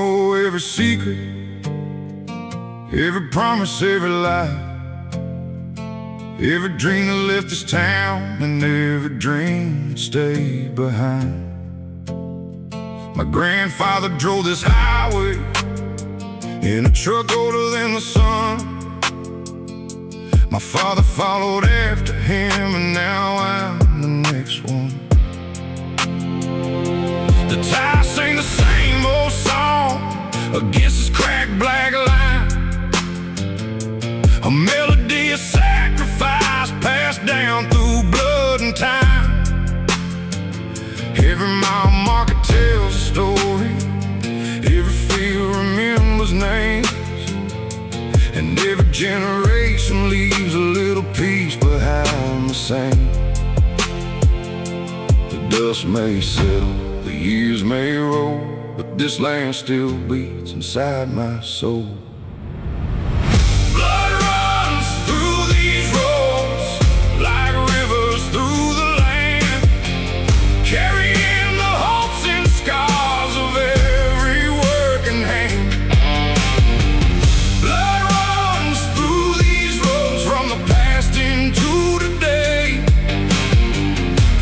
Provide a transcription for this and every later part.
know every secret, every promise, every lie, every dream that left this town, and every dream that stayed behind. My grandfather drove this highway in a truck older than the sun. My father followed after him, and now I'm the next one. The tires sing the same old song against this cracked black line, a melody of sacrifice passed down through blood and time. Every mile marker tells a story, every field remembers names, and every generation leaves a little piece behind the same. The dust may settle, the years may roll, but this land still beats inside my soul. Blood runs through these roads like rivers through the land, carrying the hopes and scars of every working hand. Blood runs through these roads from the past into today,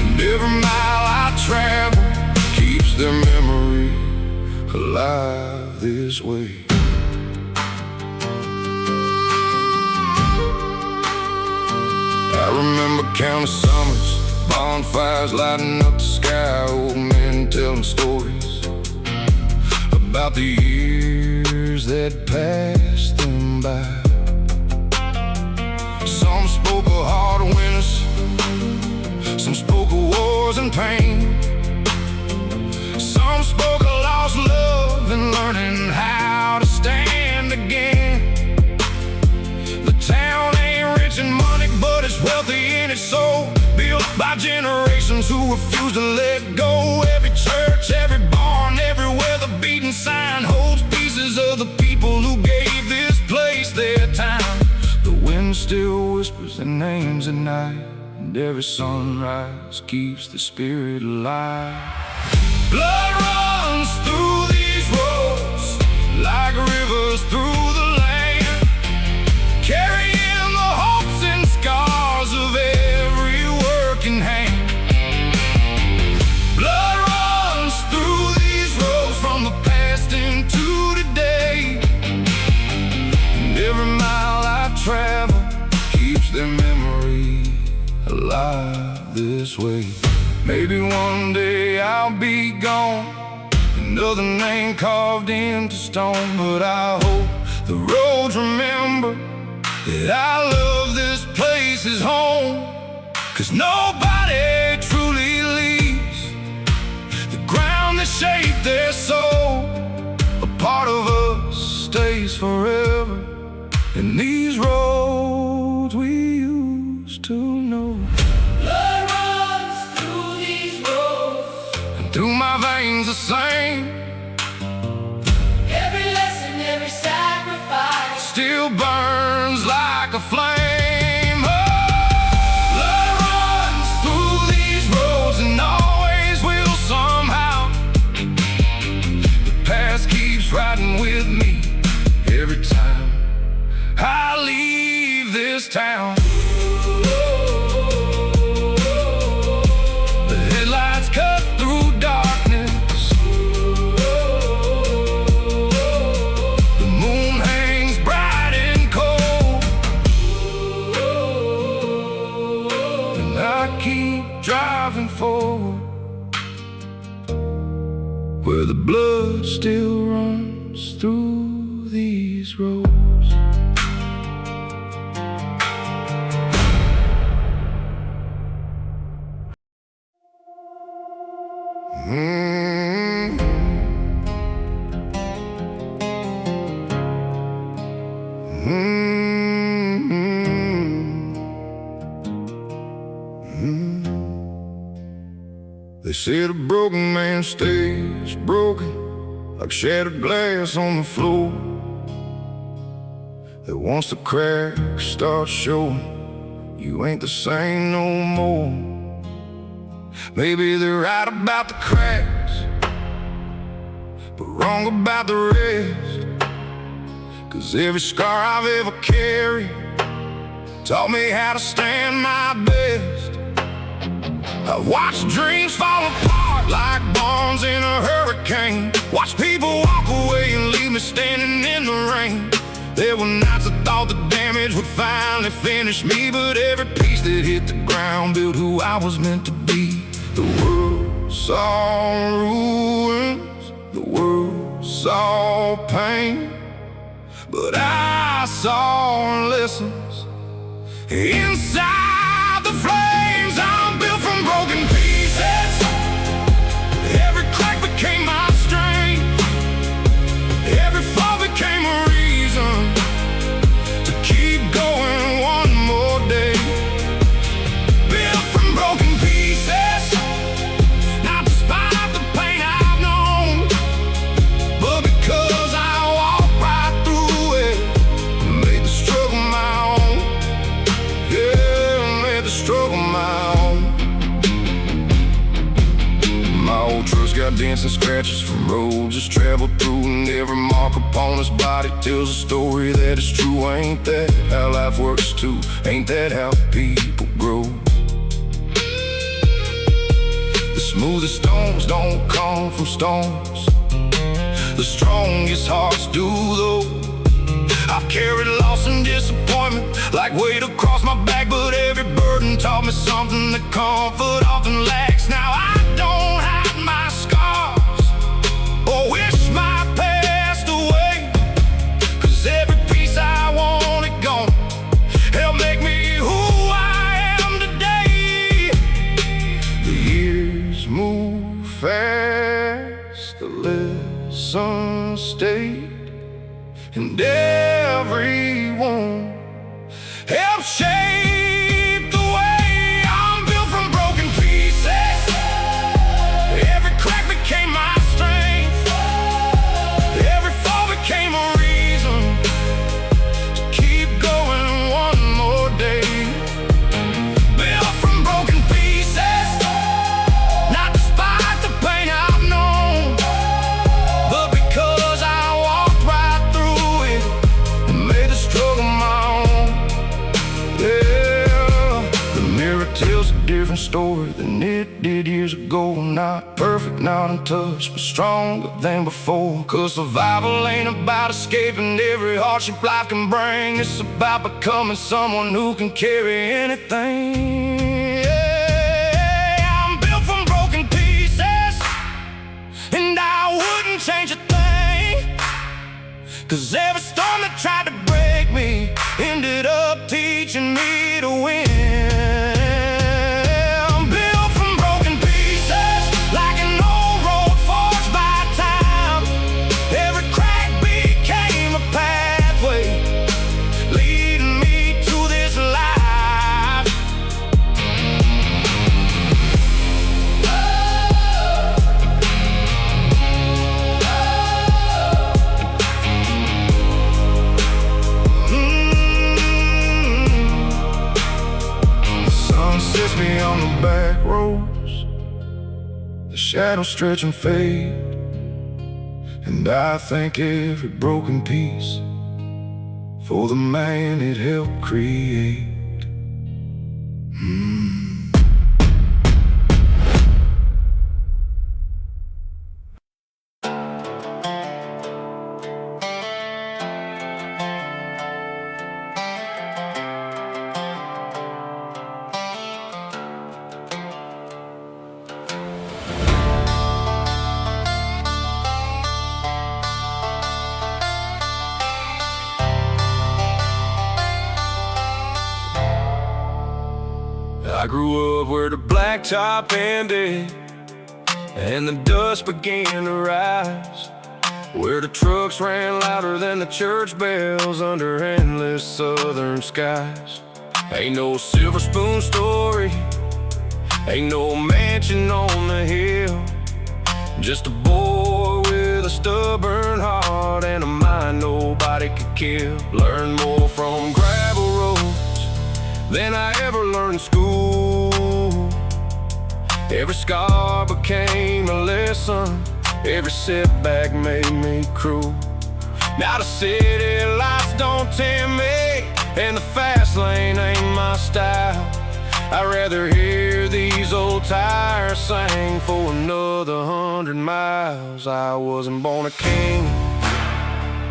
and every mile I travel keeps their memory alive this way. I remember countless summers, bonfires lighting up the sky, old men telling stories about the years that passed them by. Some spoke of hard winters, some spoke of wars and pain, some spoke of lost love and learning how to stand again. The town ain't rich in money, but it's wealthy in its soul, built by generations who refuse to let go. Every church, every barn, everywhere the beating sign holds pieces of the people who gave this place their time. The wind still whispers their names at night, and every sunrise keeps the spirit alive. Blood runs through these roads like rivers through the land, carrying the hopes and scars of every working hand. Blood runs through these roads from the past into today, and every mile I travel keeps their memory alive this way. Maybe one day I'll be gone, another name carved into stone, but I hope the roads remember that I love this place is home. 'Cause nobody truly leaves the ground that shaped their soul. A part of us stays forever in these roads we used to know. Blood runs through these roads, And through my veins the same, every lesson, every sacrifice still burns like a flame. Oh, blood runs through these roads and always will somehow. The past keeps riding with me every time I leave this town. The headlights cut through darkness, the moon hangs bright and cold, and I keep driving forward where the blood still runs through these roads. They said a broken man stays broken, like shattered glass on the floor. That once the cracks start showing, you ain't the same no more. Maybe they're right about the cracks, but wrong about the rest. 'Cause every scar I've ever carried taught me how to stand my best. I've watched dreams fall apart like bombs in a hurricane. Watched people walk away and leave me standing in the rain. There were nights I thought the damage would finally finish me, but every piece that hit the ground built who I was meant to be. The world saw ruins, the world saw pain, but I saw lessons inside the flames. I'm built from broken pieces. Every crack became my strength. Every fall became a reason to keep going one more day. Built from broken pieces, not despite the pain I've known, but because I walked right through it, made the struggle my own. Yeah, made the struggle my own. My old truck's got dents and scratches from roads it's traveled through, and every mark upon his body tells a story that is true. Ain't that how life works too? Ain't that how people grow? The smoothest stones don't come from stones, the strongest hearts do though. I've carried loss and disappointment like weight across my back, but every burden taught me something that comfort often lacks. Now I don't hide my scars or wish my past away, 'cause every piece I wanted gone helped make me who I am today. The years move fast, the lessons stayed, and everyone helped shape the way. I'm built from broken pieces. Every crack became my strength. Every fall became a reason to keep going one more day. Built from broken pieces, not despite the pain I've known, but because I walked right through it and made the struggle my own. Yeah, the mirror tells a different story than it did years ago. Not perfect, not untouched, but stronger than before. 'Cause survival ain't about escaping every hardship life can bring. It's about becoming someone who can carry anything. Yeah, I'm built from broken pieces, and I wouldn't change a thing. 'Cause every storm that tried to break me ended up teaching me to win. I'm built from broken pieces, like an old road forged by time. Every crack became a pathway leading me to this life. The sun sets me on the back roads, the shadows stretch and fade, and I thank every broken piece for the man it helped create. I grew up where the blacktop ended and the dust began to rise, where the trucks ran louder than the church bells under endless southern skies. Ain't no silver spoon story, ain't no mansion on the hill, just a boy with a stubborn heart and a mind nobody could kill. Learned more from gravel roads than I ever learned in school. Every scar became a lesson Every setback made me cruel. Now the city lights don't tempt me, and the fast lane ain't my style. I'd rather hear these old tires sing for another 100 miles. I wasn't born a king,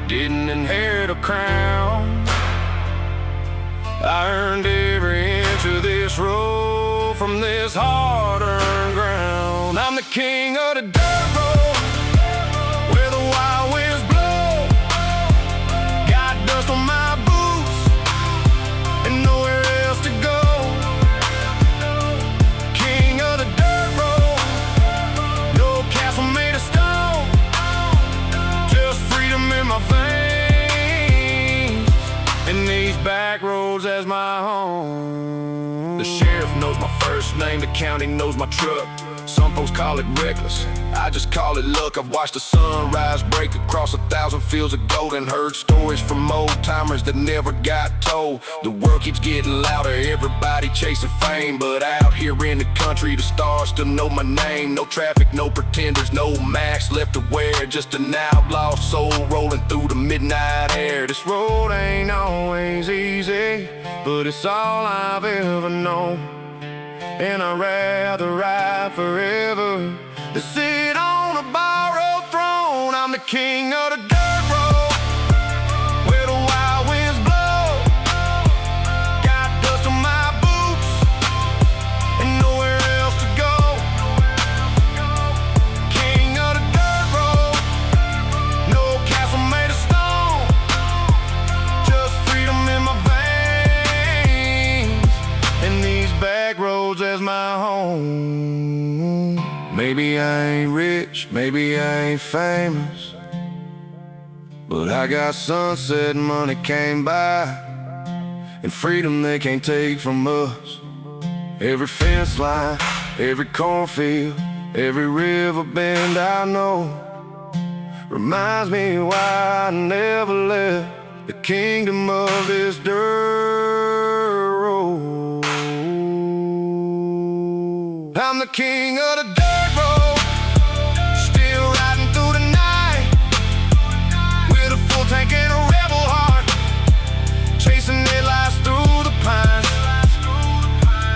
didn't inherit a crown. I earned every inch of this road from this hard-earned ground. I'm the king of the dirt road, where the wild winds blow. Got dust on my boots and nowhere else to go. King of the dirt road, no castle made of stone, just freedom in my veins, and these back roads as my home. The sheriff knows my first name, the county knows my truck. Some folks call it reckless, I just call it luck. I've watched the sunrise break across 1,000 fields of gold, and heard stories from old-timers that never got told. The world keeps getting louder, everybody chasing fame, but out here in the country, the stars still know my name. No traffic, no pretenders, no masks left to wear, just an outlaw soul rolling through the midnight air. This road ain't always easy, but it's all I've ever known, and I'd rather ride forever than sit on a borrowed throne. I'm the king of the dirt road, where the wild winds blow. Got dust on my boots and nowhere else to go. King of the dirt road, no castle made of stone, just freedom in my veins, and these back roads as my home. Maybe I ain't rich, maybe I ain't famous, but I got sunset money came by, and freedom they can't take from us. Every fence line, every cornfield, every river bend I know reminds me why I never left the kingdom of this dirt road. I'm the king of the dirt road, still riding through the night, with a full tank and a rebel heart, chasing headlights through the pines.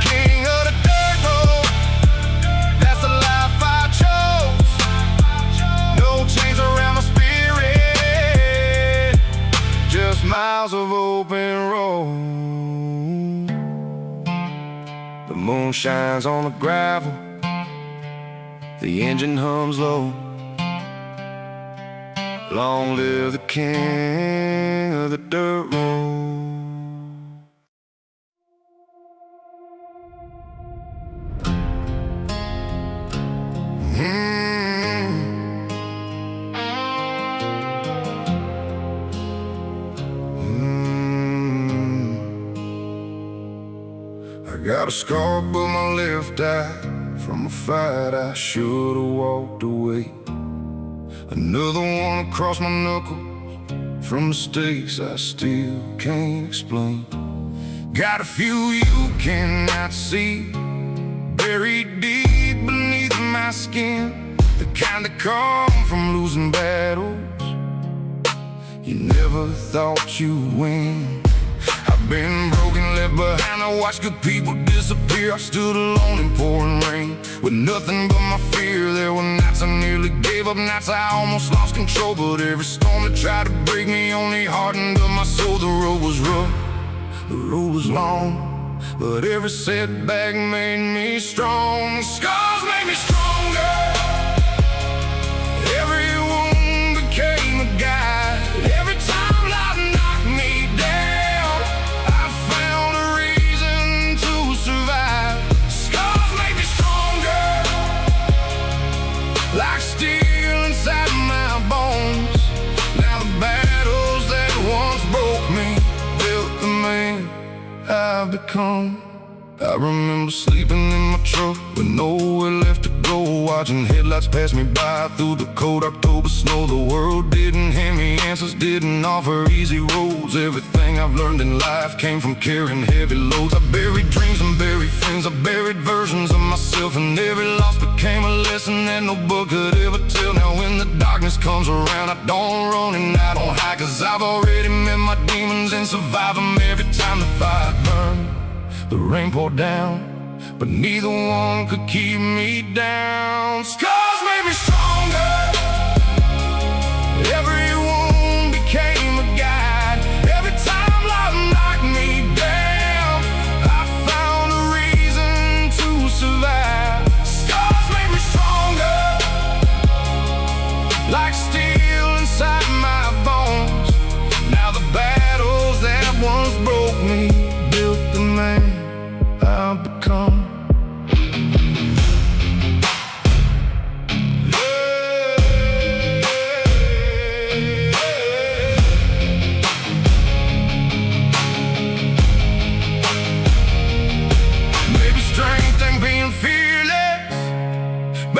King of the dirt road, that's the life I chose. No chains around my spirit, just miles of open road. The moon shines on the gravel, the engine hums low. Long live the king of the dirt road. I got a scar above my left eye from a fight I should've walked away. Another one across my knuckles from mistakes I still can't explain. Got a few you cannot see, buried deep beneath my skin, the kind that come from losing battles you never thought you'd win. I've been broken, left behind, I watched good people disappear. I stood alone in pouring rain, with nothing but my fear. There were nights I nearly gave up, nights I almost lost control, but every storm that tried to break me only hardened up my soul. The road was rough, the road was long, but every setback made me strong. Scars made me stronger, every wound became a guide. Every time life knocked me down, I found a reason to survive. Scars made me stronger, like steel inside my bones. Now the battles that once broke me built the man I've become. I remember sleeping in my truck with nowhere left to go, watching headlights pass me by through the cold October snow. The world didn't hand me answers, didn't offer easy roads. Everything I've learned in life came from carrying heavy loads. I buried dreams and buried friends, I buried versions of myself, and every loss became a lesson that no book could ever tell. Now when the darkness comes around, I don't run and I don't hide, 'cause I've already met my demons and survived them. Every time the fire burned, the rain poured down, but neither one could keep me down. Scars made me stronger. Every wound became a guide. Every time life knocked me down, I found a reason to survive. Scars made me stronger, like steel inside my bones. Now the battles that once broke me built the man I've become.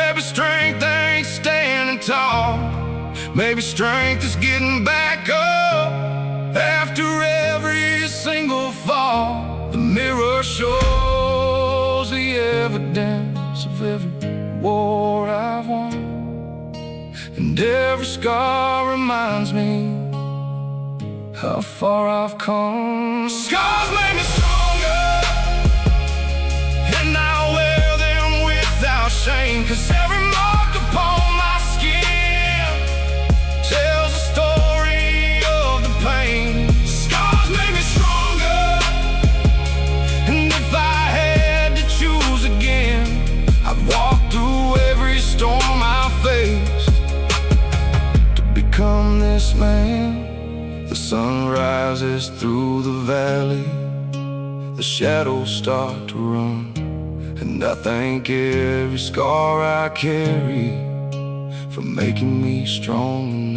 Maybe strength ain't standing tall. Maybe strength is getting back up after every single fall. The mirror shows the evidence of every war I've won, and every scar reminds me how far I've come. Scars made me stronger, and I wear them without shame, 'cause every mark upon my skin tells a story of the pain. Scars made me stronger, and if I had to choose again, I'd walk through every storm I faced to become this man. The sun rises through the valley, the shadows start to run, and I thank every scar I carry for making me strong enough.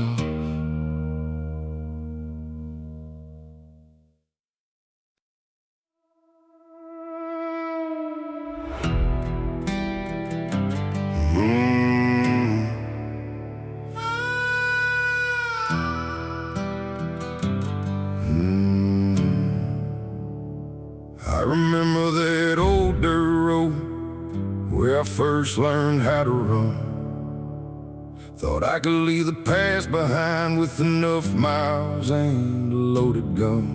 I remember that old dirt road where I first learned how to run. Thought I could leave the past behind with enough miles and a loaded gun.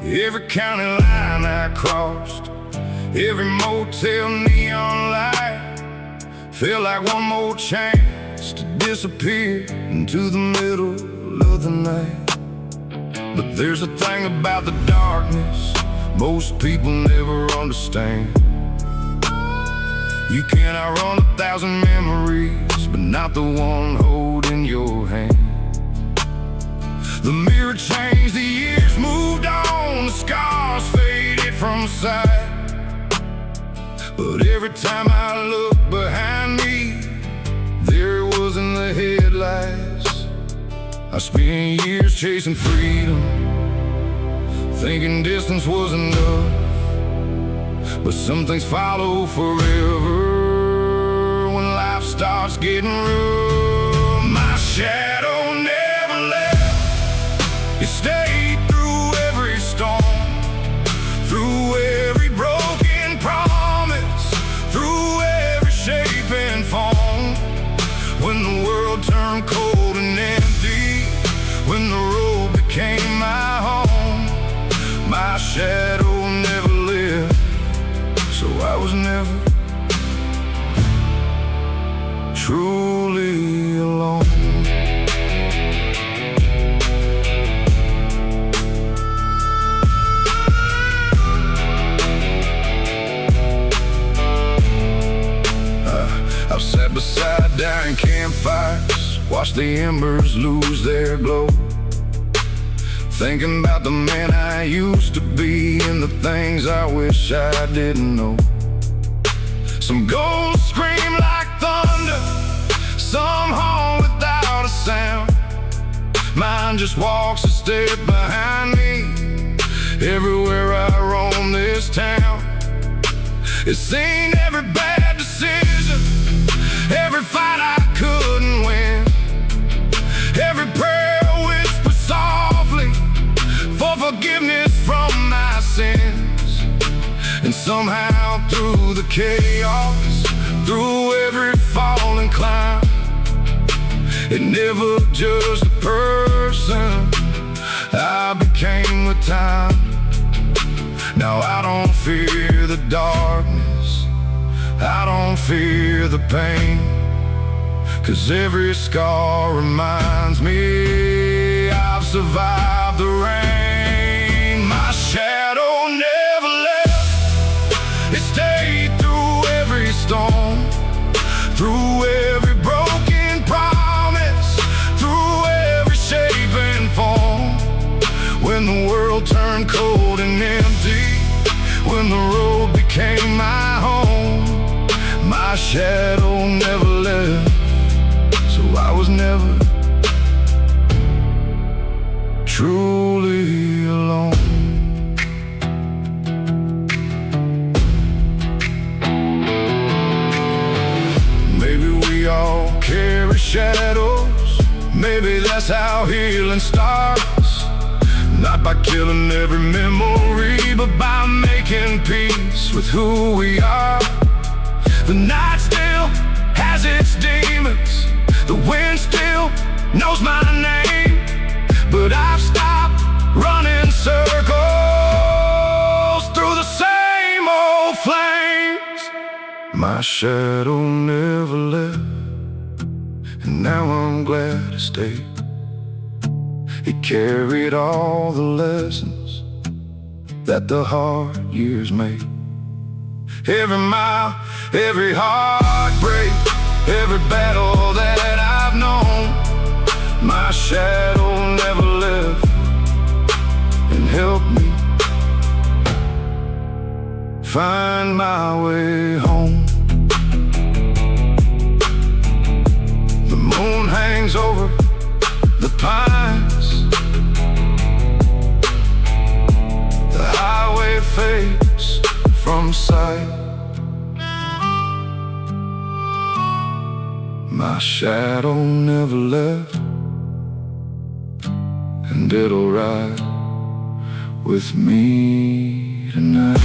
Every county line I crossed, every motel neon light felt like one more chance to disappear into the middle of the night. But there's a thing about the darkness most people never understand. You can outrun 1,000 memories, but not the one holding your hand. The mirror changed, the years moved on, the scars faded from sight. But every time I look behind me, there it was in the headlights. I spent years chasing freedom, thinking distance was enough. But some things follow forever when life starts getting rough. My shadow never left, it stayed through every storm, through every broken promise, through every shape and form. When the world turned cold and empty, when the road became my home, my shadow never lived, so I was never truly alone. I've sat beside dying campfires, watched the embers lose their glow, thinking about the man I used to be and the things I wish I didn't know. Some ghosts scream like thunder, some haunt without a sound. Mine just walks a step behind me everywhere I roam this town. It's seen every bad decision, every fight I couldn't win, every prayer Somehow through the chaos, through every fall and climb, it never just a person I became with time. Now I don't fear the darkness, I don't fear the pain, 'cause every scar reminds me I've survived the rain. My shadow never left, it stayed through every storm, through every broken promise, through every shape and form. When the world turned cold and empty, when the road became my home, my shadow never left, so I was never truly alone. Maybe we all carry shadows, maybe that's how healing starts. Not by killing every memory, but by making peace with who we are. The night still has its demons, the wind still knows my name, but I've stopped running circles through the same old flames. My shadow never left, and now I'm glad it stayed. It carried all the lessons that the hard years made. Every mile, every heartbreak, every battle that I've known, my shadow never left and helped me find my way home. The moon hangs over the pines, the highway fades from sight. My shadow never left, and it'll ride with me tonight.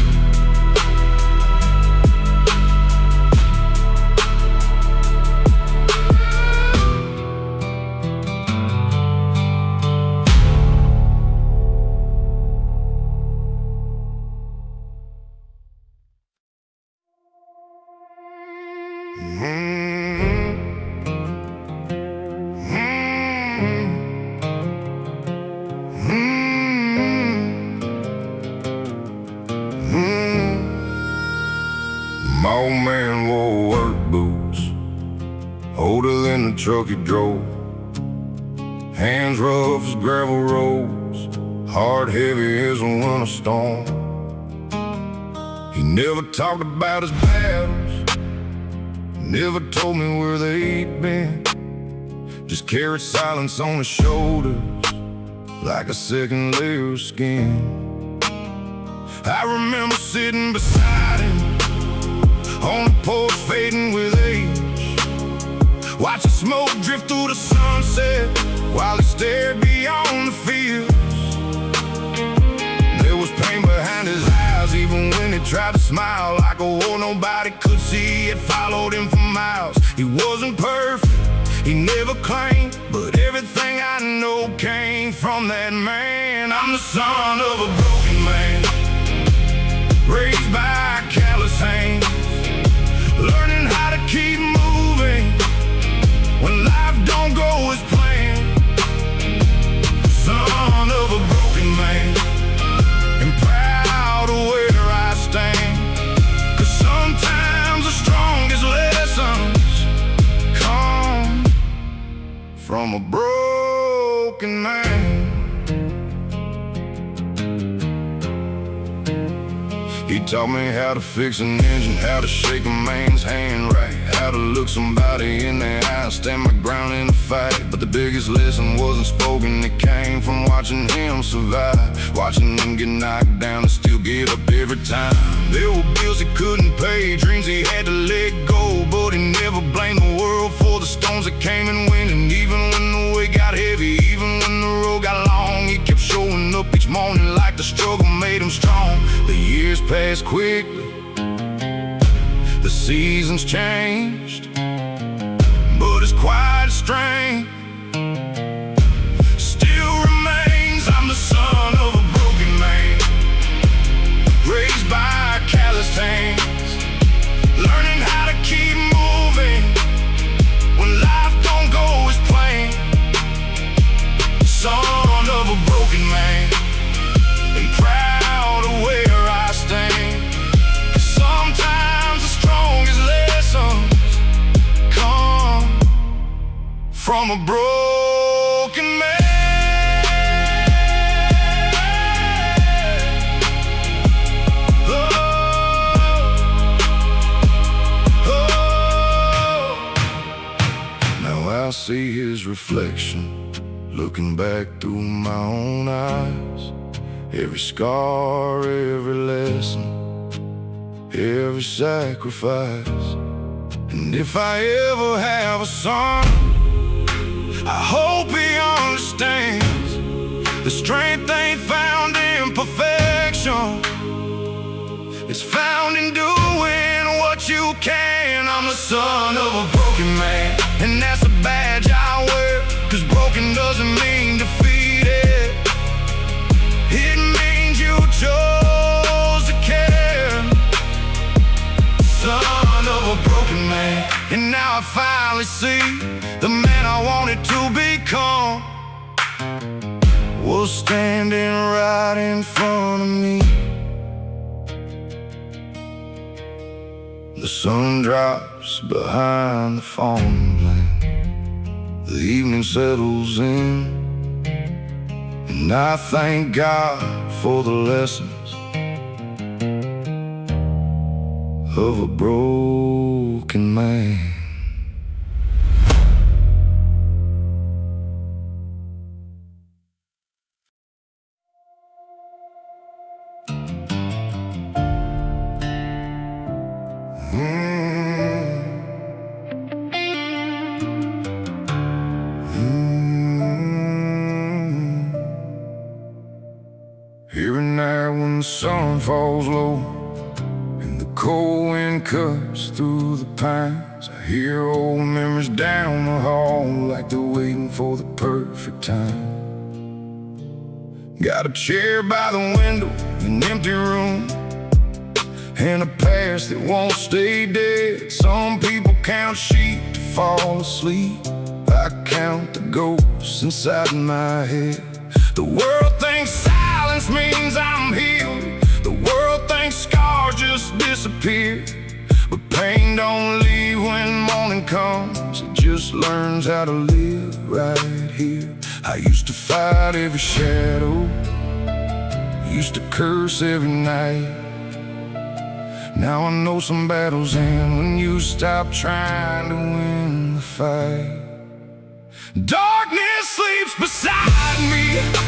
My old man wore work boots, older than the truck he drove. Hands rough as gravel roads, heart heavy as a winter storm. He never talked about his battles, never told me where they'd been, just carried silence on his shoulders like a second layer of skin. I remember sitting beside him on the porch fading with age, watching smoke drift through the sunset while he stared beyond the fields. There was pain behind his eyes even when he tried to smile, like a war nobody could see. It followed him for miles. He wasn't perfect, he never claimed, but everything I know came from that man. I'm the son of a broken man, raised by callous hands, learning how to keep moving when life don't go as planned. Son of a broken man, and proud of where I stand, 'cause sometimes the strongest lessons come from a broken man. He taught me how to fix an engine, how to shake a man's hand right, how to look somebody in the eye, stand my ground in the fight. But the biggest lesson wasn't spoken, it came from watching him survive, watching him get knocked down and still get up every time. There were bills he couldn't pay, dreams he had to let go, but he never blamed the world for the storms that came and went. And even when the weight got heavy, even when the road got long, he kept showing up each morning like the struggle made him strong. The years years pass quickly, the seasons changed, but his quiet strength still remains. I'm the son of a broken man, raised by calloused hands, learning how to keep moving when life don't go as planned. Son of a broken man, and proud of where I stand. 'Cause sometimes the strongest lessons come from a broken man. I see his reflection, looking back through my own eyes. Every scar, every lesson, every sacrifice. And if I ever have a son, I hope he understands the strength ain't found in perfection, it's found in doing what you can. I'm the son of a broken man, and that's a badge I wear. 'Cause broken doesn't mean defeated, it means you chose to care. Son of a broken man, and now I finally see the man I wanted to become was standing right in front of me. The sun drops behind the farmland, the evening settles in, and I thank God for the lessons of a broken man. Here and there when the sun falls low and the cold wind cuts through the pines, I hear old memories down the hall like they're waiting for the perfect time. Got a chair by the window, an empty room, and a past that won't stay dead. Some people count sheep to fall asleep, I count the ghosts inside my head. The world thinks silence means I'm healed, the world thinks scars just disappear. But pain don't leave when morning comes, it just learns how to live right here. I used to fight every shadow, used to curse every night. Now I know some battles end when you stop trying to win the fight. Darkness sleeps beside me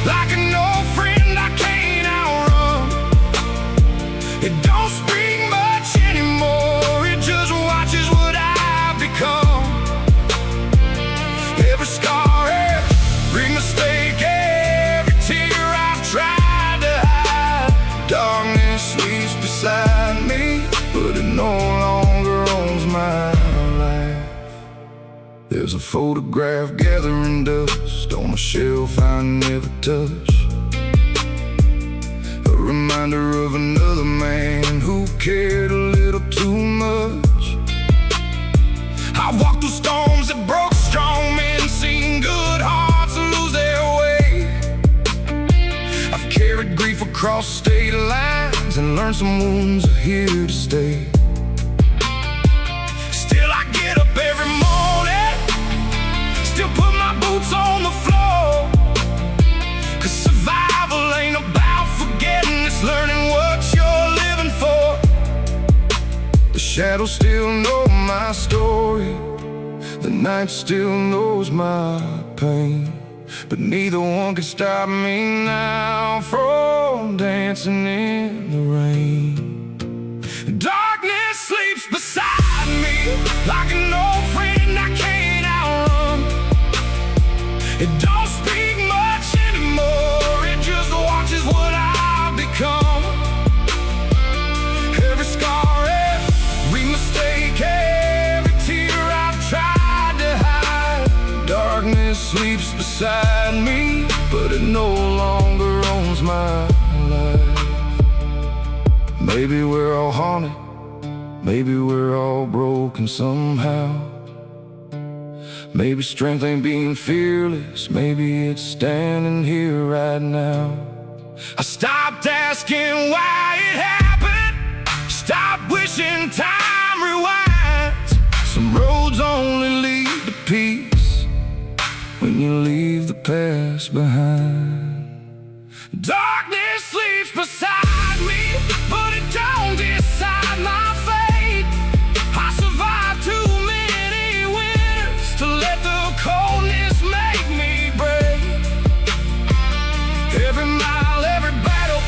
like an old friend I can't outrun. It don't speak much anymore, it just watches what I've become. Every scar, every mistake, every tear I've tried to hide. Darkness sleeps beside me, but it no longer owns my life. There's a photograph gathering dust on a shelf I never touch, a reminder of another man who cared a little too much. I walked through storms that broke strong men, seen good hearts lose their way. I've carried grief across state lines and learned some wounds are here to stay. Still I get up every morning, still put my boots on the floor. 'Cause survival ain't about forgetting, it's learning what you're living for. The shadows still know my story, the night still knows my pain, but neither one can stop me now from dancing in the rain. Darkness sleeps beside me like an old friend I can't outrun. It don't speak much anymore, it just watches what I've become. beside me, but it no longer owns my life. Maybe we're all haunted, maybe we're all broken somehow. Maybe strength ain't being fearless, maybe it's standing here right now. I stopped asking why it happened, stopped wishing time rewinds. Some roads only lead to peace when you leave the past behind. Darkness sleeps beside me, but it don't decide my fate. I survived too many winters to let the coldness make me brave. Every mile, every battle,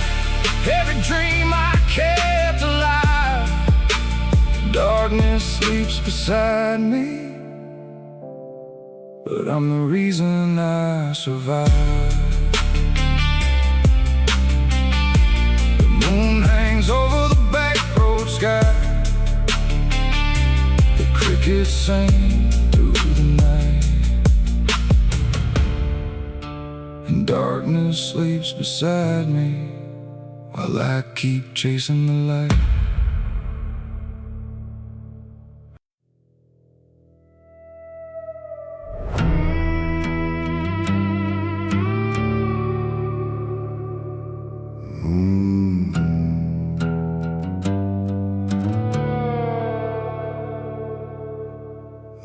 every dream I kept alive. Darkness sleeps beside me, but I'm the reason I survive. The moon hangs over the back road sky, the crickets sing through the night, and darkness sleeps beside me while I keep chasing the light.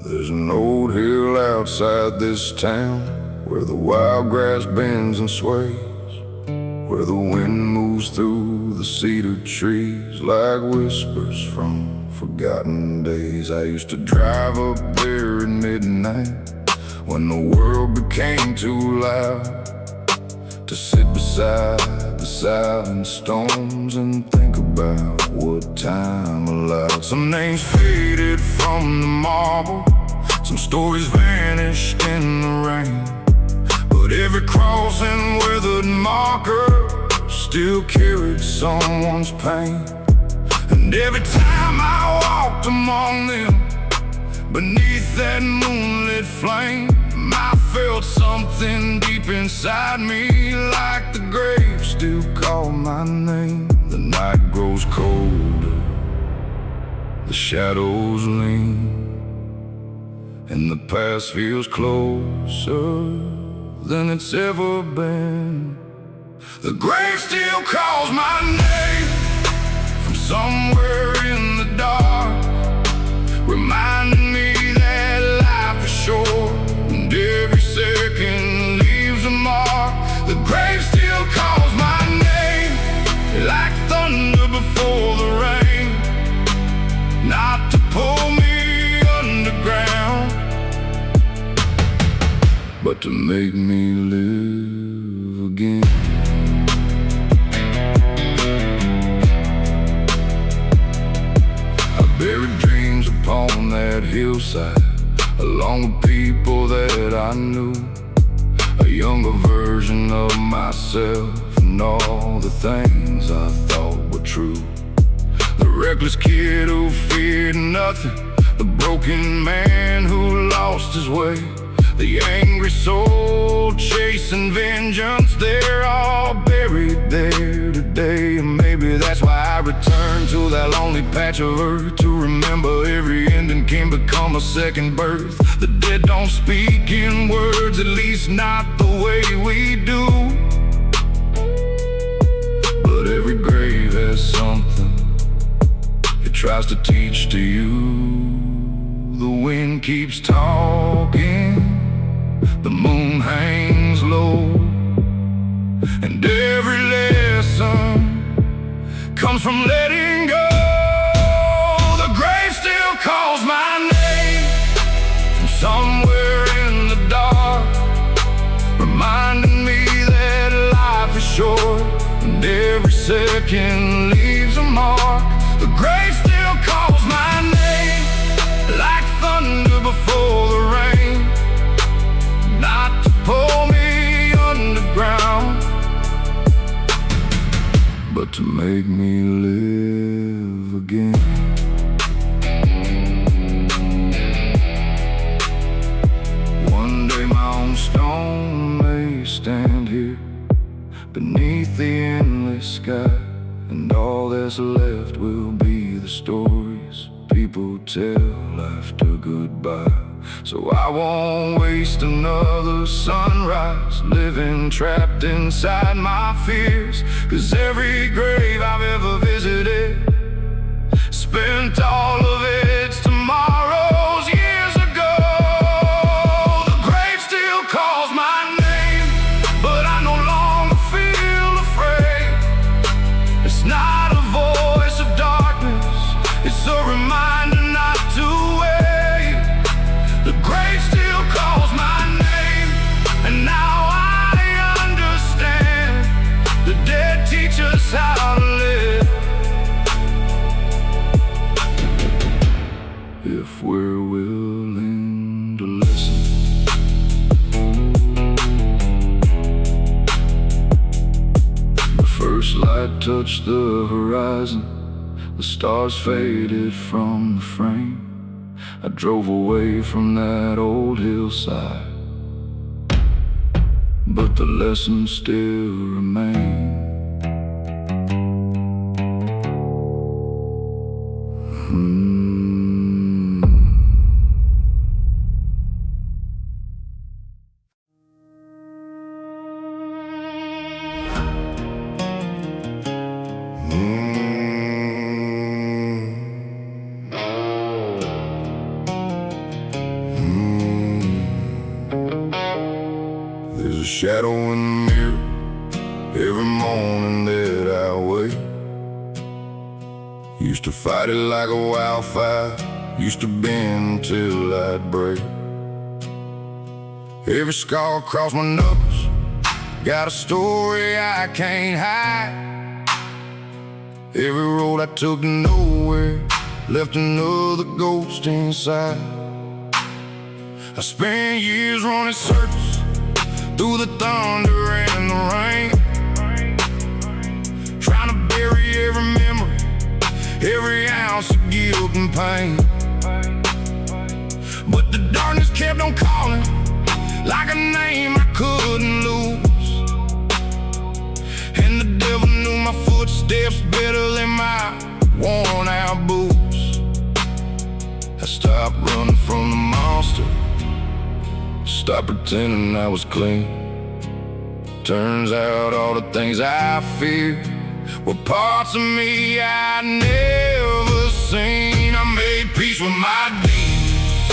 There's an old hill outside this town where the wild grass bends and sways, where the wind moves through the cedar trees like whispers from forgotten days. I used to drive up there at midnight when the world became too loud, to sit beside the silent stones and think about what time allowed. Some names faded from the marble, some stories vanished in the rain, but every cross and weathered marker still carried someone's pain. And every time I walked among them, beneath that moonlit flame, I felt something deep inside me, like the grave still called my name. The night grows colder, the shadows lean, and the past feels closer than it's ever been. The grave still calls my name from somewhere in the dark, reminding me that life is short and every second leaves a mark. The grave still calls my name like thunder before the rain, not to pull me underground, but to make me live again. I buried dreams upon that hillside, along with people that I knew, a younger version of myself, and all the things I thought were true. The reckless kid who feared nothing, the broken man who lost his way, the angry soul chasing vengeance, they're all buried there today. And maybe that's why I return to that lonely patch of earth, to remember every ending can become a second birth. The dead don't speak in words, at least not the way we do, but every grave has something it tries to teach to you. The wind keeps talking, the moon hangs low, and every lesson comes from letting go. The grave still calls my name from somewhere in the dark, reminding me that life is short and every second leaves a mark. The grave still calls my name like thunder before the rain, not to pull me underground, but to make me live again. One day my own stone sky, and all that's left will be the stories people tell after goodbye. So I won't waste another sunrise living trapped inside my fears, 'cause every grave I've ever visited spent all of its tomorrows years ago. The grave still calls my name, but I no longer feel afraid. It's not a voice of darkness, it's a reminder not to wait. The grave still calls my name, and now I understand. The dead teach us how to live, if we're willing to listen. The first light touched the horizon, the stars faded from the frame. I drove away from that old hillside, but the lessons still remain. There's a shadow in the mirror every morning that I wake. Used to fight it like a wildfire, used to bend till I'd break. Every scar across my knuckles got a story I can't hide. Every road I took to nowhere left another ghost inside. I spent years running circles through the thunder and the rain, trying to bury every memory, every ounce of guilt and pain. But the darkness kept on calling, like a name I couldn't lose. And the devil knew my footsteps better than my worn out boots. I stopped running from the monster, stopped pretending I was clean. Turns out all the things I feared were parts of me I'd never seen. I made peace with my demons,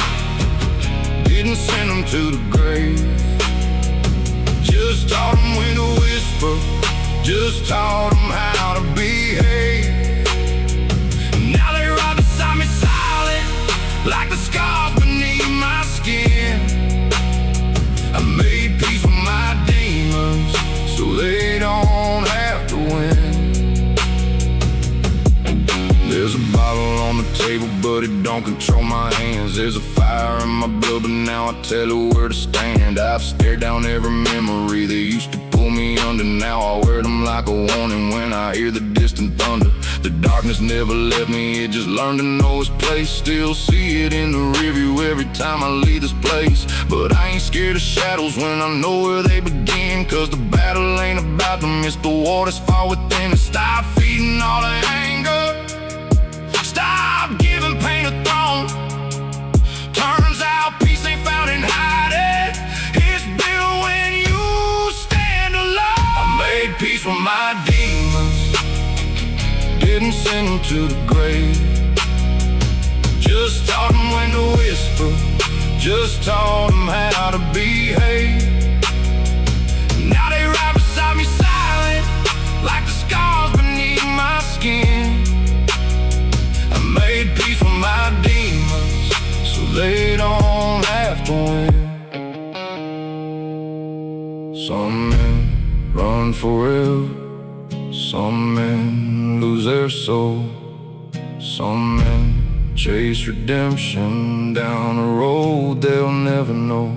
didn't send them to the grave. Just taught them when to whisper, just taught them how to behave. Now they're right beside me silent, like the scars beneath my skin. I made peace with my demons, so they don't have to win. There's a bottle on the table, but it don't control my hands. There's a fire in my blood, but now I tell her where to stand. I've stared down every memory that used to pull me under. Now I wear them like a warning when I hear the distant thunder. The darkness never left me, it just learned to know its place. Still see it in the rearview every time I leave this place. But I ain't scared of shadows when I know where they begin, 'cause the battle ain't about them, it's the war that's far within. And stop feeding all the anger, stop giving pain a throne. Turns out peace ain't found in hiding, it's built when you stand alone. I made peace with my demons, didn't send them to the grave. Just taught them when to whisper, just taught them how to behave. Now they right beside me silent, like the scars beneath my skin. I made peace with my demons, so they don't have to win. Some men run forever, some men lose their soul. Some men chase redemption down a road they'll never know.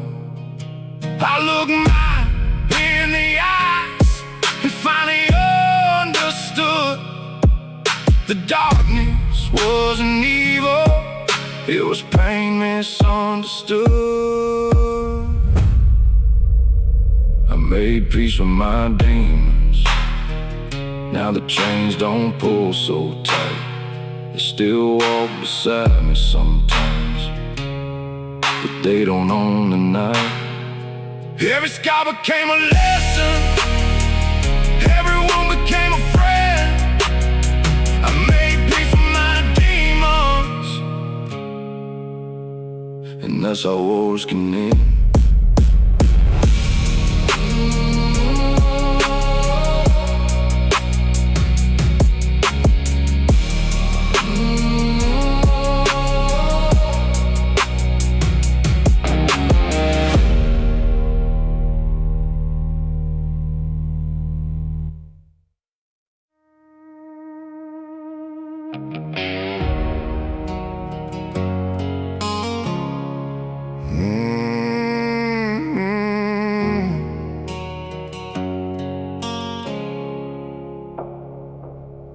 I look mine in the eyes and finally understood the darkness wasn't evil, it was pain misunderstood. I made peace with my demons, Now the chains don't pull so tight. They still walk beside me sometimes, but they don't own the night. Every scar became a lesson. Everyone became a friend. I made peace with my demons, and that's how wars can end.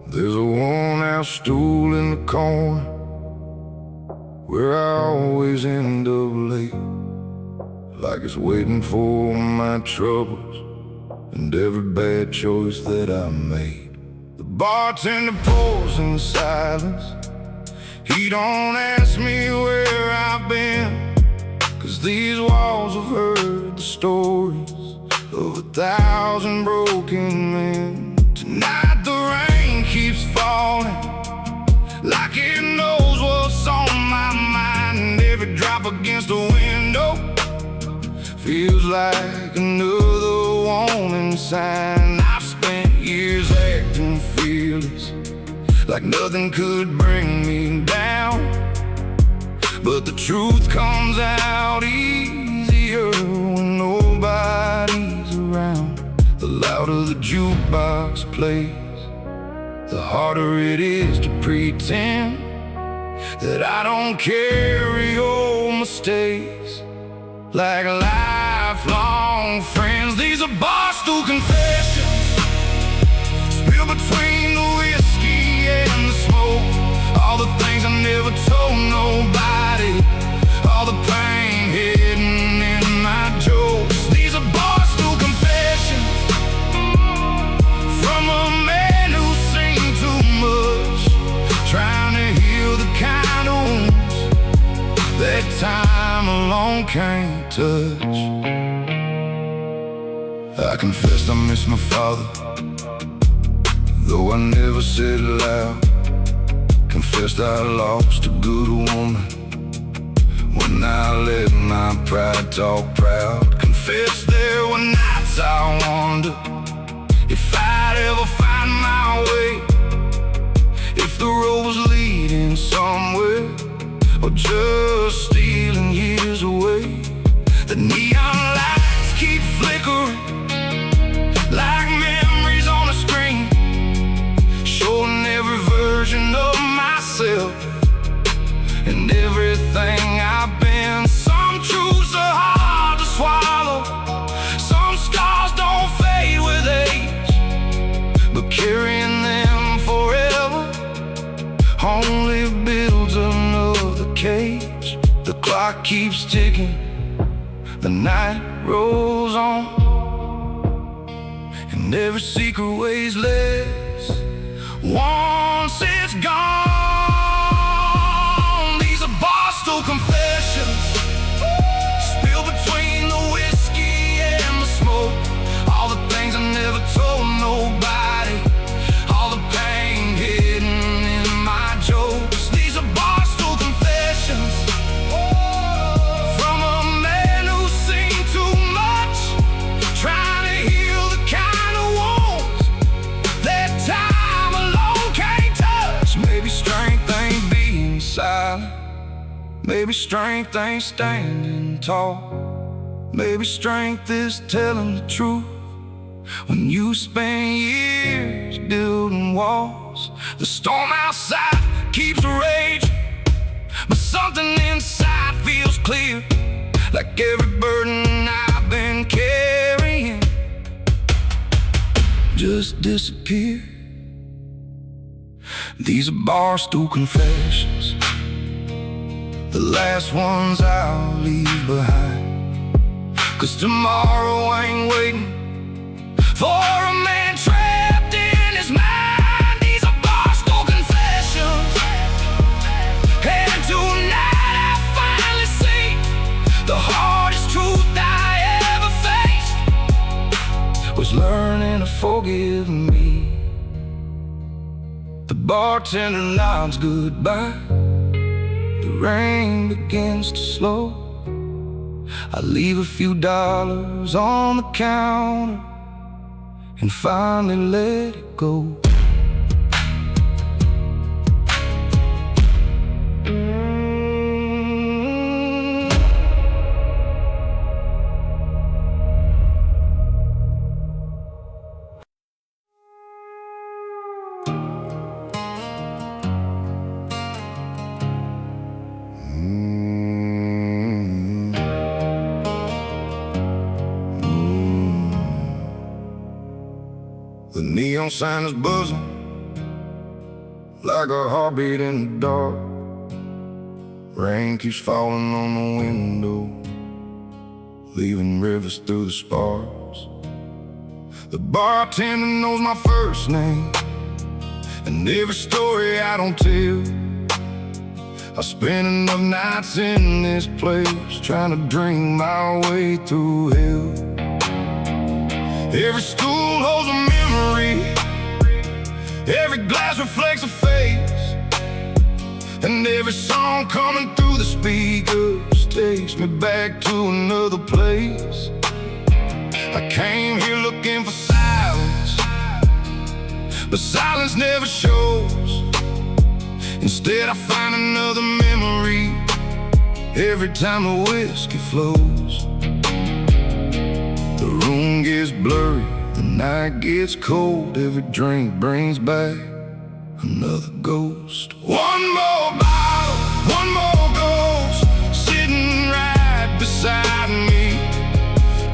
There's a worn-out stool in the corner where I always end up late, like it's waiting for my troubles and every bad choice that I made. The bartender pours in silence. He don't ask me where I've been, 'cause these walls have heard the stories of 1,000 broken men. Tonight the rain keeps falling, like it knows what's on my mind, and every drop against the window feels like another warning sign. I've spent years acting fearless, like nothing could bring me down, but the truth comes out easier when nobody's around. The louder the jukebox plays, the harder it is to pretend that I don't carry old mistakes like lifelong friends. These are Barstool Confessions, spilled between the whiskey and the smoke. All the things I never told nobody, all the pain hidden in my jokes. These are Barstool Confessions, from a man who's seen too much, trying to heal the kind of wounds that time alone can't touch. I confessed I miss my father, though I never said it loud. Confessed I lost a good woman when I let my pride talk proud. Confessed there were nights I wonder if I'd ever find my way, if the road was leading somewhere or just stealing years away. The neon lights keep flickering like memories on a screen, showing every version of myself and everything I've been. Some truths are hard to swallow, some scars don't fade with age, but carrying them forever only builds another cage. The clock keeps ticking, the night rolls on, and every secret weighs less once it's gone. These are Barstool Confessions, spilled between the whiskey and the smoke. All the things I never told nobody, all the pain hidden in my jokes. These are Barstool Confessions, from a man who's seen too much, trying to heal the kind of wounds that time alone can't touch. Maybe strength ain't being silent, maybe strength ain't standing tall, maybe strength is telling the truth when you spend years building walls. The storm outside keeps raging, but something inside feels clear, like every burden I've been carrying just disappeared. These are Barstool Confessions, the last ones I'll leave behind, 'cause tomorrow ain't waiting for a man trapped in his mind. was learning to forgive me. The bartender nods goodbye. The rain begins to slow. I leave a few dollars on the counter and finally let it go. The neon sign is buzzing like a heartbeat in the dark. Rain keeps falling on the window, leaving rivers through the sparks. The bartender knows my first name and every story I don't tell. I spent enough nights in this place trying to drink my way through hell. Every stool holds a memory, every glass reflects a face, and every song coming through the speakers takes me back to another place. I came here looking for silence, but silence never shows. Instead I find another memory every time the whiskey flows. The room gets blurry, the night gets cold. Every drink brings back another ghost. One more bottle, one more ghost, sitting right beside me,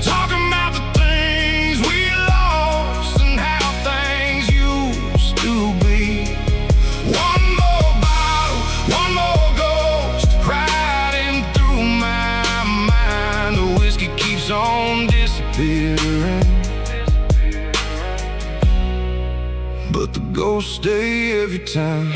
talking about the things we lost and how things used to be. One more bottle, one more ghost, riding through my mind. The whiskey keeps on disappearing, but the ghosts stay every time.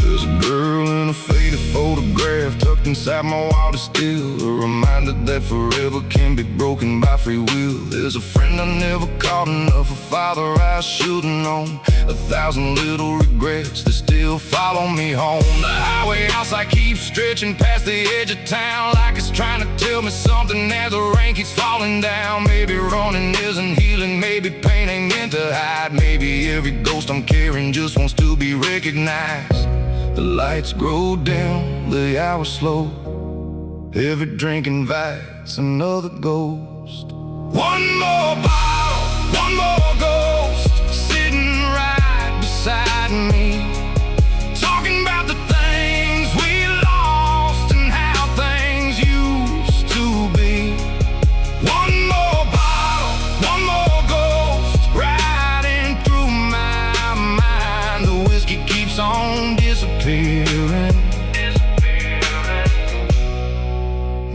There's a girl in a faded photograph tucked inside my wallet still, a reminder that forever can be broken by free will. There's a friend I never called enough, a father I should've known, 1,000 little regrets that still follow me home. The highway outside keeps stretching past the edge of town, like it's trying to tell me something as the rain keeps falling down. Maybe running isn't healing, maybe pain ain't meant to hide. Maybe every ghost I'm carrying just wants to be recognized. The lights grow dim, the hours slow, every drink invites another ghost. One more bottle, one more ghost, sitting right beside me, talking about the things we lost and how things used to be. One more bottle, one more ghost, riding through my mind. The whiskey keeps on disappearing,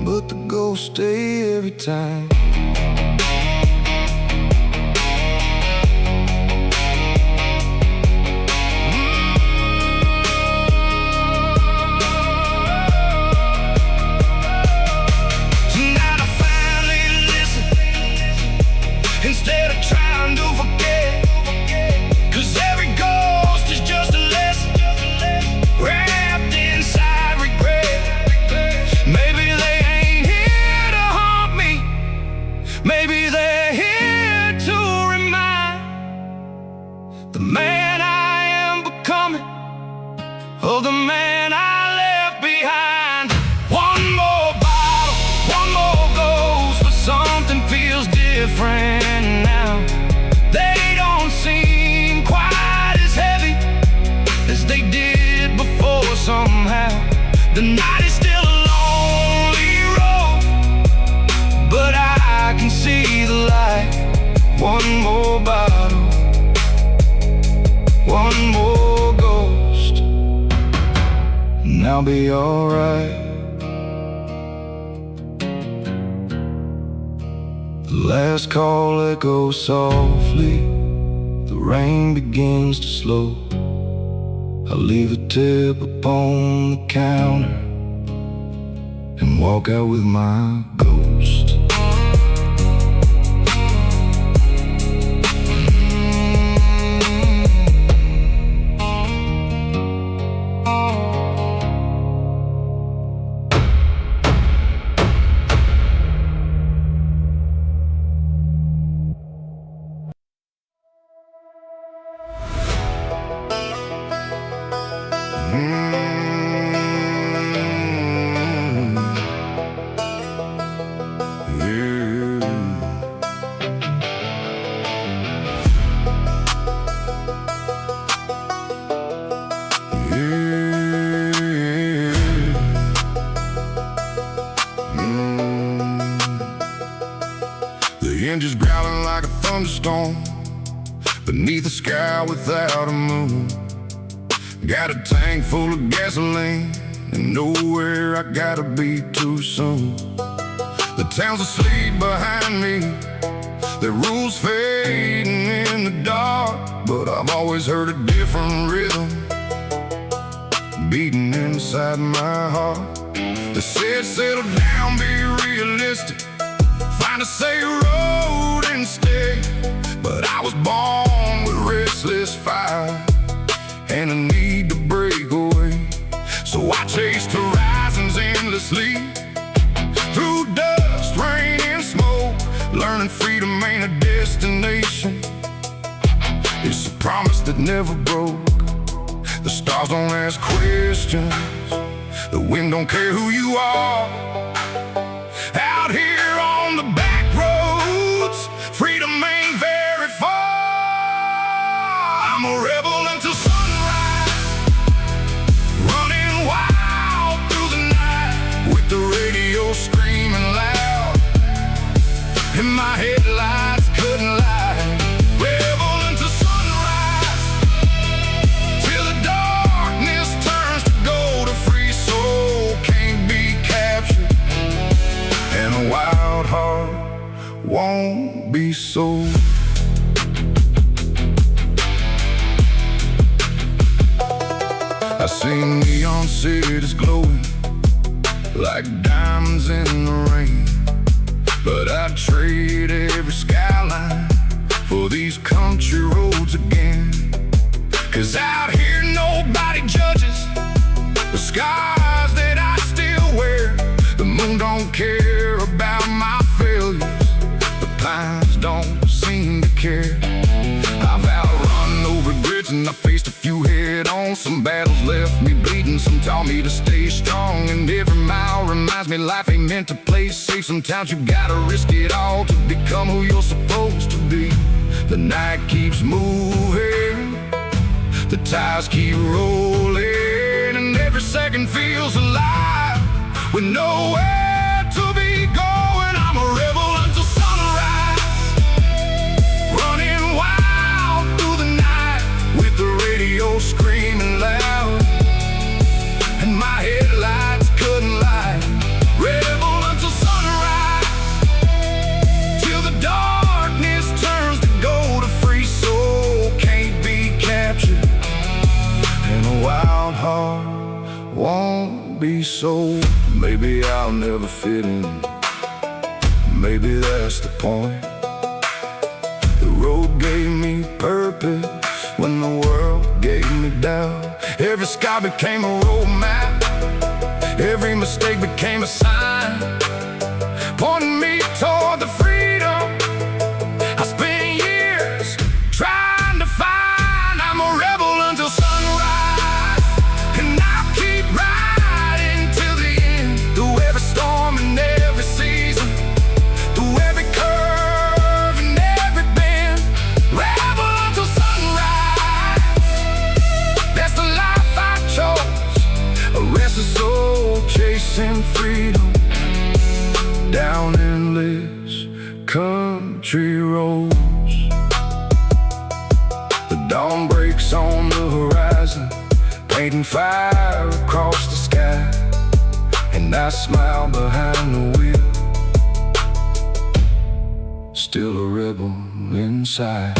but the ghosts stay every time. Tonight I finally listen, instead of trying to forget, 'cause every ghost is just a lesson wrapped inside regret. Maybe they ain't here to haunt me, maybe they're here to remind the man I am becoming of the man I left behind. One more bottle, one more ghost, but something feels different now. They don't seem quite as heavy as they did before somehow. The night is still a lonely road, but I can see the light. One more bottle, one more ghost, and I'll be alright. The last call echoes softly, the rain begins to slow. I leave a tip upon the counter and walk out with my ghost. The engine's growling like a thunderstorm beneath a sky without a moon. Got a tank full of gasoline and nowhere I gotta be too soon. The town's asleep behind me, the rules fading in the dark, but I've always heard a different rhythm beating inside my heart. They said settle down, be realistic, find a safe road and stay. But I was born with restless fire and a need to break away. So I chased horizons endlessly, through dust, rain and smoke, learning freedom ain't a destination, it's a promise that never broke. The stars don't ask questions, the wind don't care who you are. Out here on the back roads, freedom ain't very far. I'm a rebel until sunrise, running wild through the night, with the radio screaming loud and my headlights couldn't lie. Rebel until sunrise, till the darkness turns to gold. A free soul can't be captured, and a wild heart won't be sold. I seen neon cities glowing like diamonds in the rain, but I'd trade every skyline for these country roads again. 'Cause out here nobody judges the scars that I still wear. The moon don't care about my failures, the pines don't seem to care. I've outrun no regrets and I faced a few head-on. Some battles left me bleeding, some taught me to stay strong. And every mile reminds me life ain't meant to play safe. Sometimes you gotta risk it all to become who you're supposed to be. The night keeps moving, the tires keep rolling, and every second feels alive with nowhere to be going. I'm a rebel until sunrise, running wild through the night, with the radio screaming loud and my headlights couldn't lie. Rebel until sunrise, till the darkness turns to gold. A free soul can't be captured, and a wild heart won't be sold. Maybe I'll never fit in, maybe that's the point. The road gave me purpose when the world gave me doubt. Every sky became a road map, every mistake became a sign, pointing me toward the freedom I spent years trying to find. I'm a rebel until sunrise, and I'll keep riding till the end, through every storm and every season, through every curve and every bend. Rebel until sunrise, that's the life I chose. A restless soul chasing freedom down endless country roads. The dawn breaks on the horizon, painting fire across the sky, and I smile behind the wheel, still a rebel inside.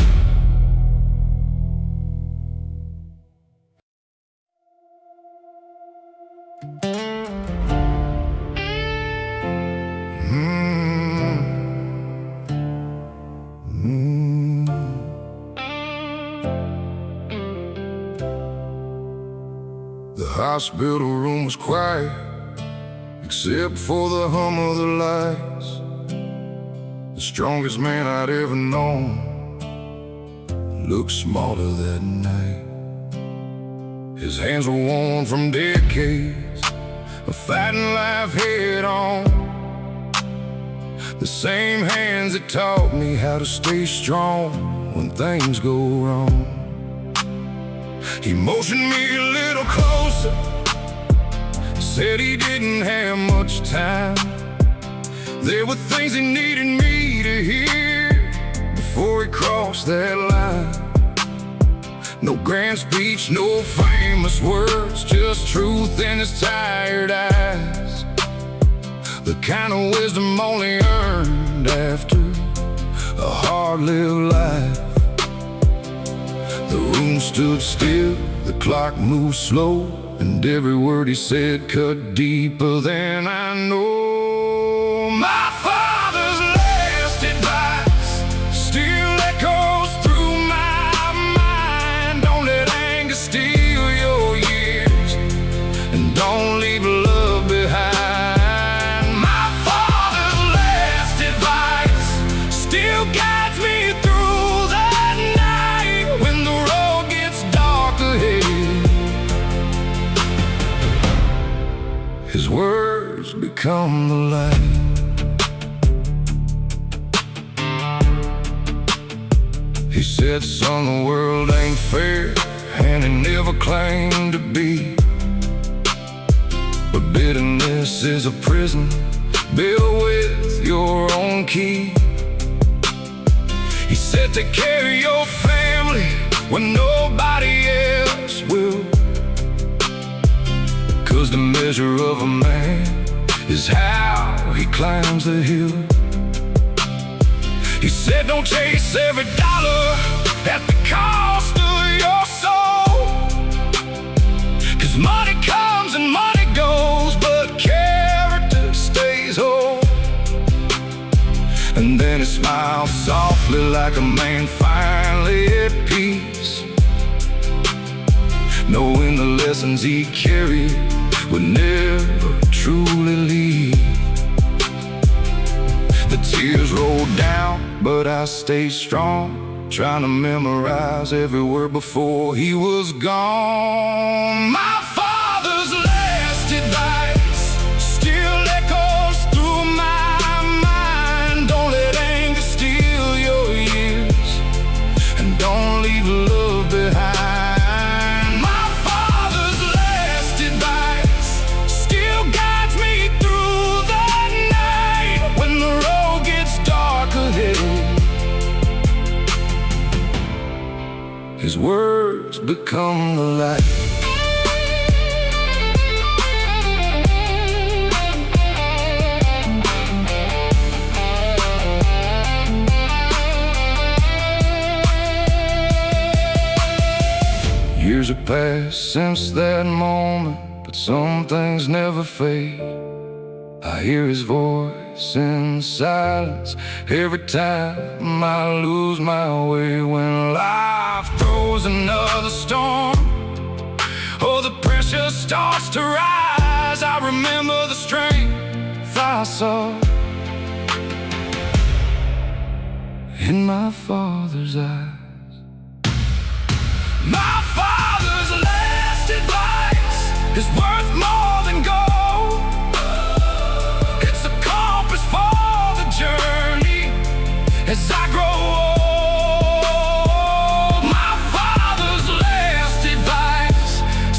hospital room was quiet, except for the hum of the lights. The strongest man I'd ever known looked smaller that night. His hands were worn from decades of fighting life head on, the same hands that taught me how to stay strong when things go wrong. He motioned me a little closer, said he didn't have much time. There were things he needed me to hear before he crossed that line. No grand speech, no famous words, just truth in his tired eyes, the kind of wisdom only earned after a hard-lived life. The room stood still, the clock moved slow, and every word he said cut deeper than I know. My father's last advice still echoes through my mind. Don't let anger steal your years, and don't leave love behind. My father's last advice still guides me through the night when the road gets dark ahead. His words become the light. He said, son, the world ain't fair, and it never claimed to be. But bitterness is a prison built with your own key. He said, take care of your family when nobody else will, 'cause the measure of a man is how he climbs the hill. He said, don't chase every dollar at the cost of your soul, 'cause money comes and money goes, but character stays whole. And then he smiled softly like a man finally at peace, knowing the lessons he carried would never truly leave. The tears rolled down, but I stayed strong, trying to memorize every word before he was gone. My father's last advice still echoes through my mind. Don't let anger steal your years, and don't leave love behind. My father's last advice still guides me through the night when the road gets dark ahead. His words become the light. Years have passed since that moment, but some things never fade. I hear his voice in silence every time I lose my way. When life throws another storm, oh, the pressure starts to rise, I remember the strength I saw in my father's eyes. My father's last advice is worth more than gold. It's a compass for the journey as I grow old. My father's last advice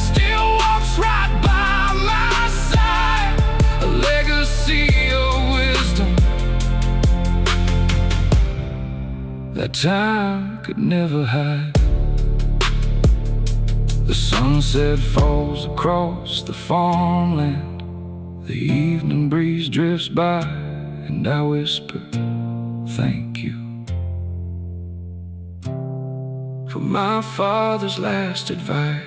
still walks right by my side, a legacy of wisdom that time could never hide. The sunset falls across the farmland, the evening breeze drifts by, and I whisper, thank you for my father's last advice.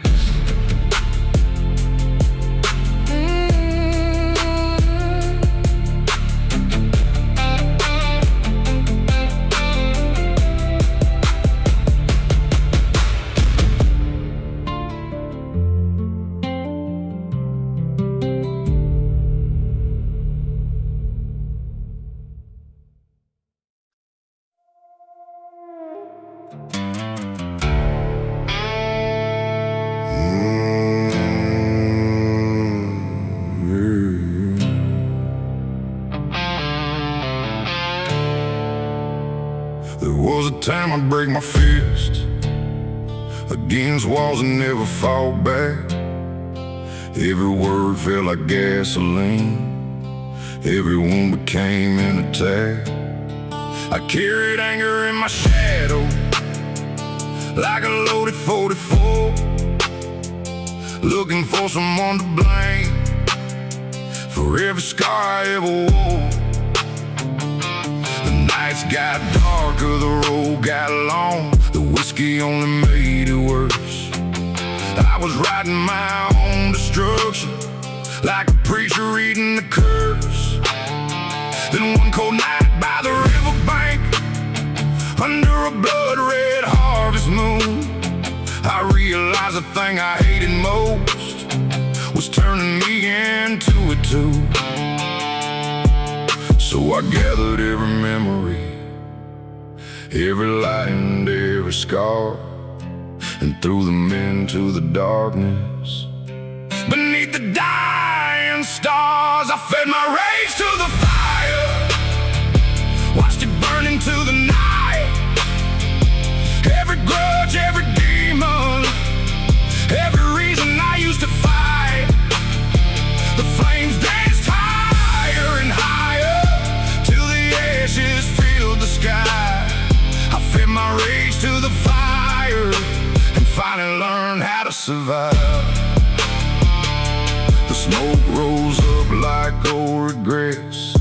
There was a time I'd break my fist against walls and never fall back. Every word felt like gasoline. Every wound became an attack. I carried anger in my shadow like a loaded 44, looking for someone to blame for every scar I ever wore. The nights got darker, the road got long. The whiskey only made it worse. I was writing my own destruction like a preacher reading the curse. Then one cold night by the riverbank, under a blood-red harvest moon, I realized the thing I hated most was turning me into it too. So I gathered every memory, every light and every scar, and threw them into the darkness. Beneath the dying stars, I fed my rage to the fire, watched it burn into the night. Every grudge, every demon, every reason I used to fight, the flames danced higher and higher till the ashes filled the sky. I fed my rage to the fire and finally learned how to survive. The smoke rose up like old regrets,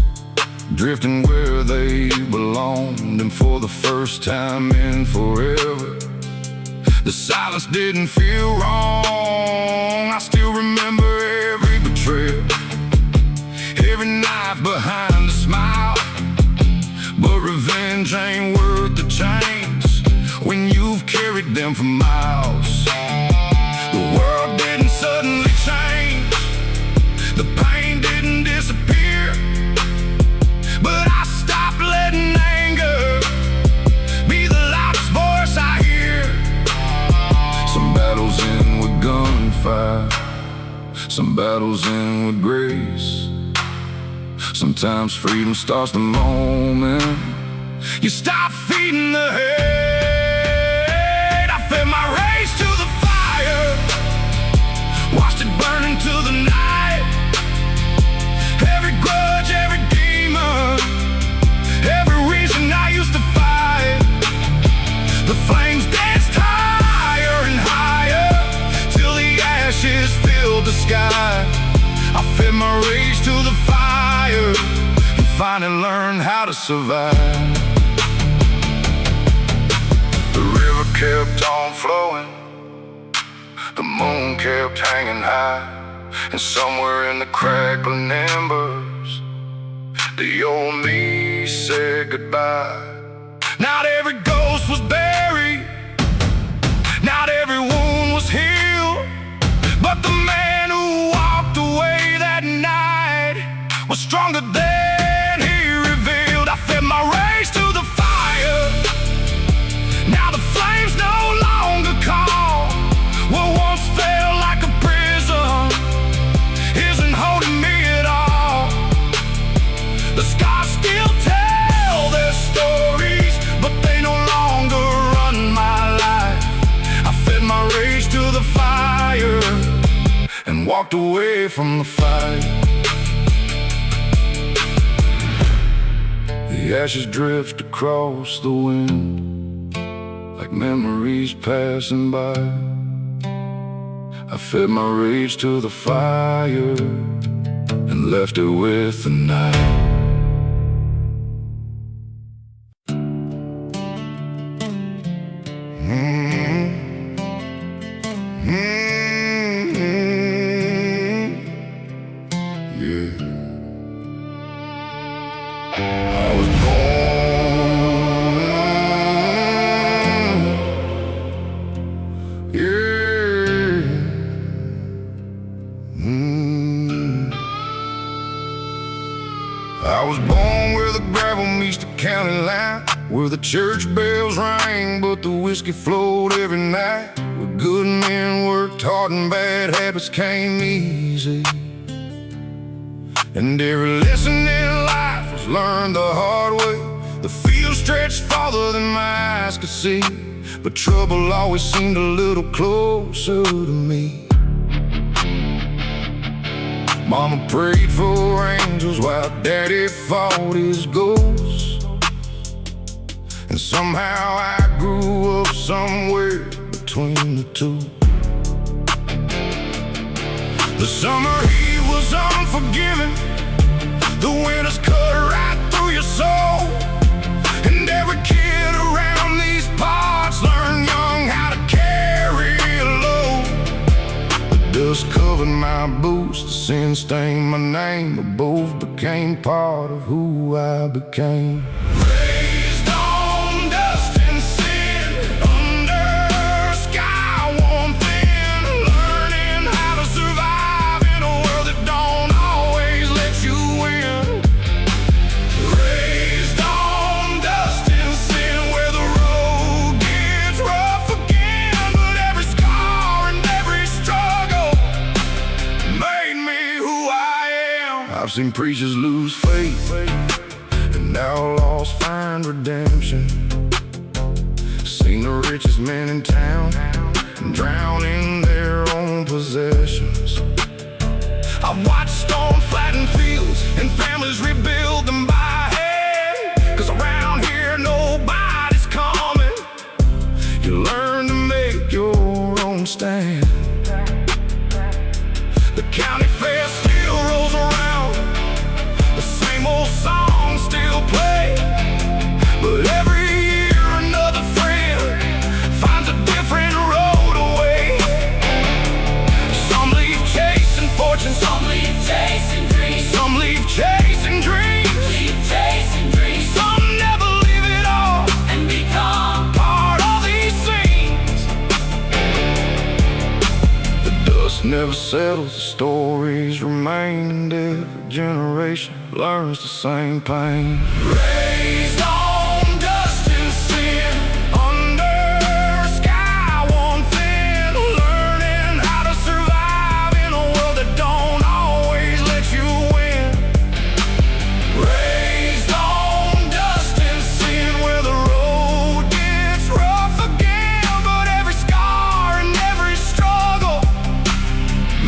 drifting where they belonged. And for the first time in forever, the silence didn't feel wrong. I still remember every betrayal, every knife behind a smile. But revenge ain't worth the chains when you've carried them for miles. The world didn't suddenly change, the pain didn't disappear, but I stopped letting anger be the loudest voice I hear. Some battles end with gunfire, some battles end with grace. Sometimes freedom starts the moment you stop feeding the hate. I fed my rage to the fire, watched it burn into the night. Every grudge, every demon, every reason I used to fight, the flames danced higher and higher till the ashes filled the sky. I fed my rage to the fire and finally learned how to survive. The river kept on flowing, the moon kept hanging high, and somewhere in the crackling embers, the old me said goodbye. Not every ghost was buried, not every wound was healed, but the man who walked away that night was stronger than he revealed. I fed my rage to the fire, now the flames no longer call. What once felt like a prison isn't holding me at all. The scars still tell their stories, but they no longer run my life. I fed my rage to the fire and walked away from the fight. The ashes drift across the wind like memories passing by. I fed my rage to the fire and left it with the night. I was born, yeah. I was born where the gravel meets the county line, where the church bells rang but the whiskey flowed every night, where good men worked hard and bad habits came easy. And every lesson in life was learned the hard way. The fields stretched farther than my eyes could see, but trouble always seemed a little closer to me. Mama prayed for angels while Daddy fought his ghosts, and somehow I grew up somewhere between the two. The summer heat was unforgiving, the winters cut right through your soul, and every kid around these parts learned young how to carry a load. The dust covered my boots, the sin stained my name, but both became part of who I became. Raised on dust and sin, under a sky warm thin, learning how to survive in a world that don't always let you win. Raised on dust and sin, where the road gets rough again, but every scar and every struggle made me who I am. I've seen preachers lose faith and outlaws find redemption, seen the richest men in town drown in their own possessions. I've watched storms flatten fields and families rebuild them by hand, 'cause around here nobody's coming. You learn to make your own stand. The county fair still rolls around, the same old songs still play, but every year another friend finds a different road away. Some leave chasing fortune, Some leave chasing dreams. some leave chasing dreams, Leave chasing dreams some never leave it all, and become part of these scenes. The dust never settles, the stories remain, and every generation learns the same pain. Raised on dust and sin, under a sky warm thin, learning how to survive in a world that don't always let you win. Raised on dust and sin, where the road gets rough again, but every scar and every struggle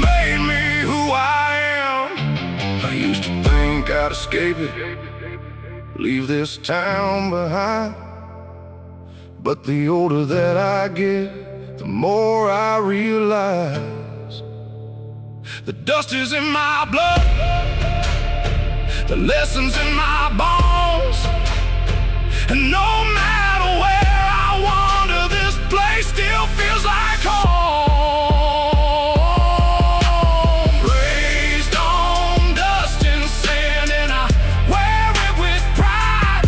made me who I am. I used to think I'd escape it, leave this town behind, but the older that I get, the more I realize the dust is in my blood, the lessons in my bones, and no matter where I wander, this place still feels like home. Raised on dust and sand, and I wear it with pride,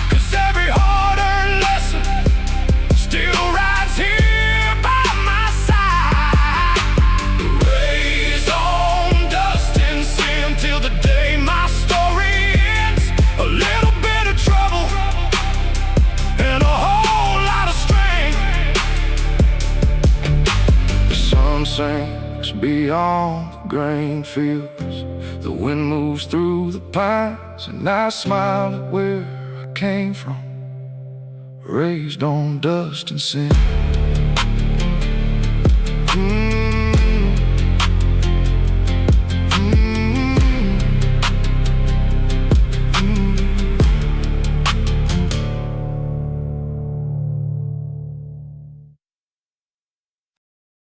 'cause every hard-earned lesson still rides here by my side. Raised on dust and sand till the day my story ends. A little bit of trouble and a whole lot of strength. The sun sinks beyond the grain fields, the wind moves through the pines, and I smile at where I came from. Raised on dust and sin.